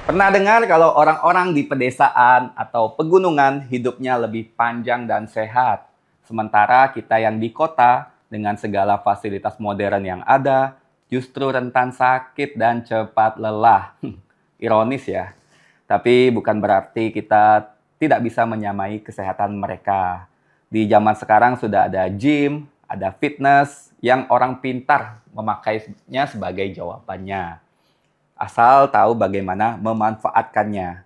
Pernah dengar kalau orang-orang di pedesaan atau pegunungan hidupnya lebih panjang dan sehat. Sementara kita yang di kota dengan segala fasilitas modern yang ada justru rentan sakit dan cepat lelah. Ironis ya. Tapi bukan berarti kita tidak bisa menyamai kesehatan mereka. Di zaman sekarang sudah ada gym, ada fitness yang orang pintar memakainya sebagai jawabannya. Asal tahu bagaimana memanfaatkannya.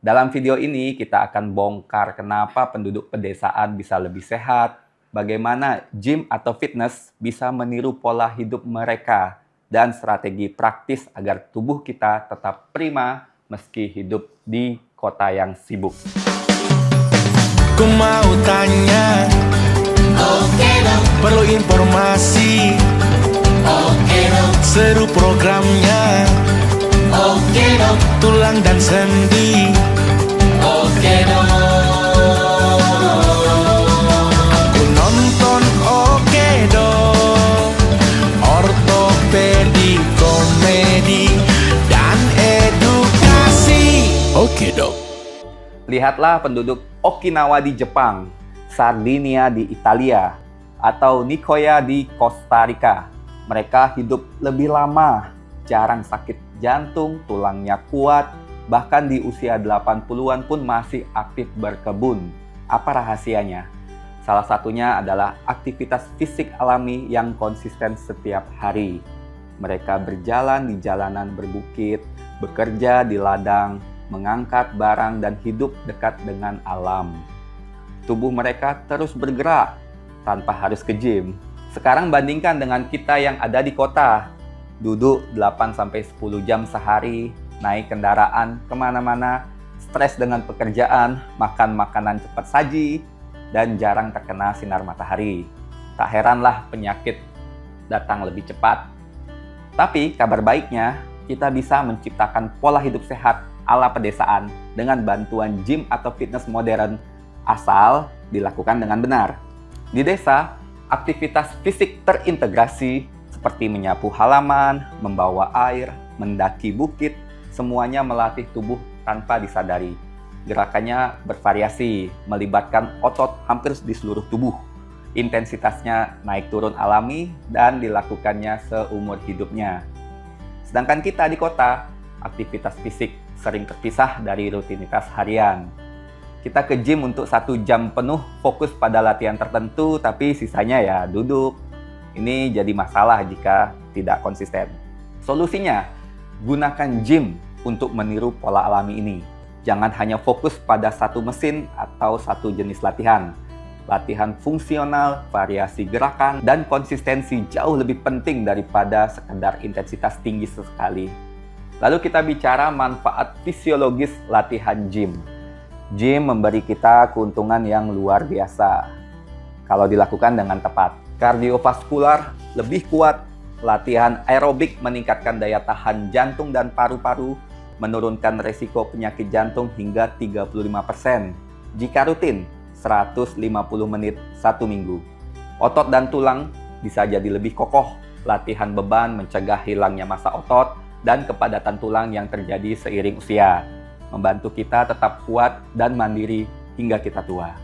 Dalam video ini kita akan bongkar kenapa penduduk pedesaan bisa lebih sehat, bagaimana gym atau fitness bisa meniru pola hidup mereka, dan strategi praktis agar tubuh kita tetap prima meski hidup di kota yang sibuk. Ku mau tanya, perlu informasi, seru programnya, tulang dan sendi, aku nonton ortopedi, komedi, dan edukasi. Dok. Lihatlah penduduk Okinawa di Jepang, Sardinia di Italia, atau Nicoya di Costa Rica. Mereka hidup lebih lama, jarang sakit jantung, tulangnya kuat, bahkan di usia 80-an pun masih aktif berkebun. Apa rahasianya? Salah satunya adalah aktivitas fisik alami yang konsisten setiap hari. Mereka berjalan di jalanan berbukit, bekerja di ladang, mengangkat barang dan hidup dekat dengan alam. Tubuh mereka terus bergerak tanpa harus ke gym. Sekarang bandingkan dengan kita yang ada di kota. Duduk 8-10 jam sehari, naik kendaraan kemana-mana, stres dengan pekerjaan, makan makanan cepat saji, dan jarang terkena sinar matahari. Tak heranlah penyakit datang lebih cepat. Tapi kabar baiknya, kita bisa menciptakan pola hidup sehat ala pedesaan dengan bantuan gym atau fitness modern asal dilakukan dengan benar. Di desa, aktivitas fisik terintegrasi seperti menyapu halaman, membawa air, mendaki bukit, semuanya melatih tubuh tanpa disadari. Gerakannya bervariasi, melibatkan otot hampir di seluruh tubuh. Intensitasnya naik turun alami dan dilakukannya seumur hidupnya. Sedangkan kita di kota, aktivitas fisik sering terpisah dari rutinitas harian. Kita ke gym untuk 1 jam penuh fokus pada latihan tertentu, tapi sisanya ya duduk. Ini jadi masalah jika tidak konsisten. Solusinya, gunakan gym untuk meniru pola alami ini. Jangan hanya fokus pada satu mesin atau satu jenis latihan. Latihan fungsional, variasi gerakan, dan konsistensi jauh lebih penting daripada sekedar intensitas tinggi sesekali. Lalu kita bicara manfaat fisiologis latihan gym. Gym memberi kita keuntungan yang luar biasa kalau dilakukan dengan tepat. Kardiovaskular lebih kuat, latihan aerobik meningkatkan daya tahan jantung dan paru-paru, menurunkan resiko penyakit jantung hingga 35%. Jika rutin, 150 menit 1 minggu. Otot dan tulang bisa jadi lebih kokoh. Latihan beban mencegah hilangnya massa otot dan kepadatan tulang yang terjadi seiring usia, membantu kita tetap kuat dan mandiri hingga kita tua.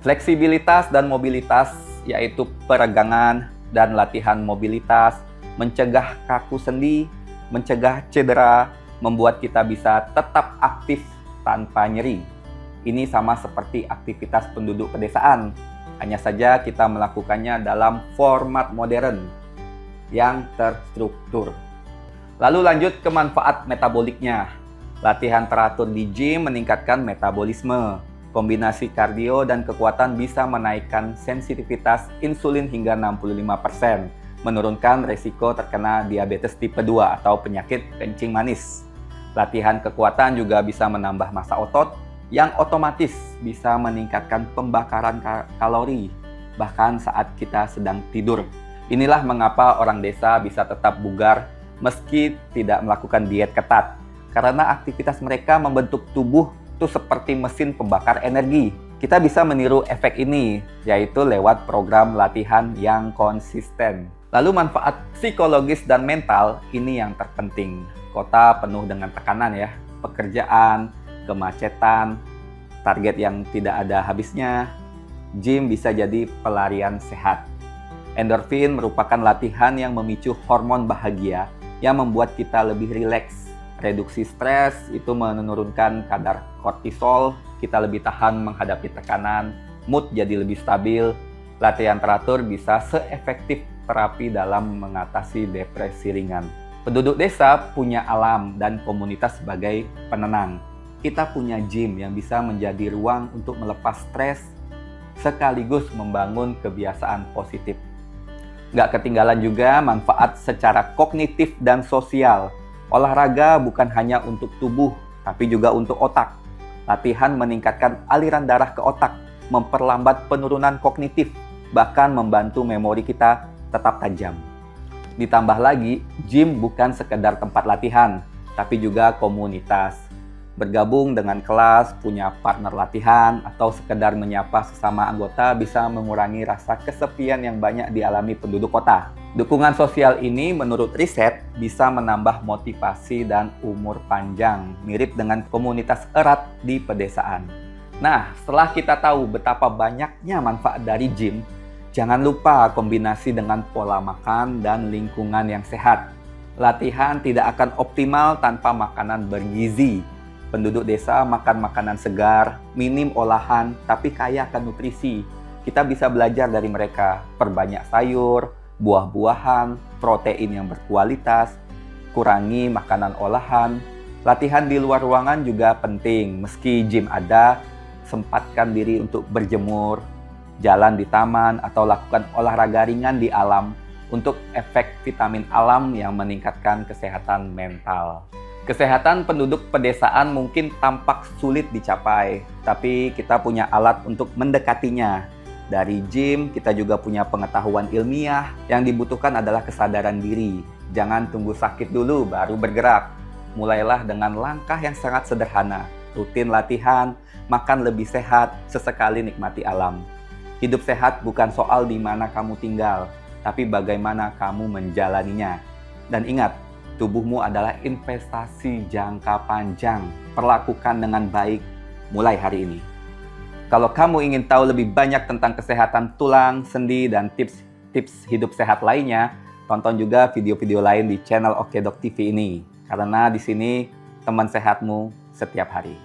Fleksibilitas dan mobilitas, yaitu peregangan dan latihan mobilitas, mencegah kaku sendi, mencegah cedera, membuat kita bisa tetap aktif tanpa nyeri. Ini sama seperti aktivitas penduduk pedesaan, hanya saja kita melakukannya dalam format modern yang terstruktur. Lalu lanjut ke manfaat metaboliknya. Latihan teratur di gym meningkatkan metabolisme. Kombinasi kardio dan kekuatan bisa menaikkan sensitivitas insulin hingga 65%, menurunkan resiko terkena diabetes tipe 2 atau penyakit kencing manis. Latihan kekuatan juga bisa menambah massa otot, yang otomatis bisa meningkatkan pembakaran kalori, bahkan saat kita sedang tidur. Inilah mengapa orang desa bisa tetap bugar meski tidak melakukan diet ketat, karena aktivitas mereka membentuk tubuh itu seperti mesin pembakar energi. Kita bisa meniru efek ini, yaitu lewat program latihan yang konsisten. Lalu manfaat psikologis dan mental, ini yang terpenting. Kota penuh dengan tekanan ya, pekerjaan, kemacetan, target yang tidak ada habisnya, gym bisa jadi pelarian sehat. Endorfin merupakan latihan yang memicu hormon bahagia yang membuat kita lebih rileks. Reduksi stres itu menurunkan kadar kortisol, kita lebih tahan menghadapi tekanan, mood jadi lebih stabil. Latihan teratur bisa seefektif terapi dalam mengatasi depresi ringan. Penduduk desa punya alam dan komunitas sebagai penenang. Kita punya gym yang bisa menjadi ruang untuk melepas stres sekaligus membangun kebiasaan positif. Nggak ketinggalan juga manfaat secara kognitif dan sosial. Olahraga bukan hanya untuk tubuh, tapi juga untuk otak. Latihan meningkatkan aliran darah ke otak, memperlambat penurunan kognitif, bahkan membantu memori kita tetap tajam. Ditambah lagi, gym bukan sekedar tempat latihan, tapi juga komunitas. Bergabung dengan kelas, punya partner latihan, atau sekedar menyapa sesama anggota bisa mengurangi rasa kesepian yang banyak dialami penduduk kota. Dukungan sosial ini menurut riset bisa menambah motivasi dan umur panjang, mirip dengan komunitas erat di pedesaan. Nah, setelah kita tahu betapa banyaknya manfaat dari gym, jangan lupa kombinasi dengan pola makan dan lingkungan yang sehat. Latihan tidak akan optimal tanpa makanan bergizi. Penduduk desa makan makanan segar, minim olahan, tapi kaya akan nutrisi. Kita bisa belajar dari mereka, perbanyak sayur, buah-buahan, protein yang berkualitas, kurangi makanan olahan. Latihan di luar ruangan juga penting, meski gym ada, sempatkan diri untuk berjemur, jalan di taman, atau lakukan olahraga ringan di alam untuk efek vitamin alam yang meningkatkan kesehatan mental. Kesehatan penduduk pedesaan mungkin tampak sulit dicapai, tapi kita punya alat untuk mendekatinya. Dari gym, kita juga punya pengetahuan ilmiah. Yang dibutuhkan adalah kesadaran diri. Jangan tunggu sakit dulu baru bergerak. Mulailah dengan langkah yang sangat sederhana. Rutin latihan, makan lebih sehat, sesekali nikmati alam. Hidup sehat bukan soal di mana kamu tinggal, tapi bagaimana kamu menjalaninya. Dan ingat, tubuhmu adalah investasi jangka panjang. Perlakukan dengan baik mulai hari ini. Kalau kamu ingin tahu lebih banyak tentang kesehatan tulang, sendi, dan tips hidup sehat lainnya, tonton juga video-video lain di channel Okedok TV ini. Karena di sini teman sehatmu setiap hari.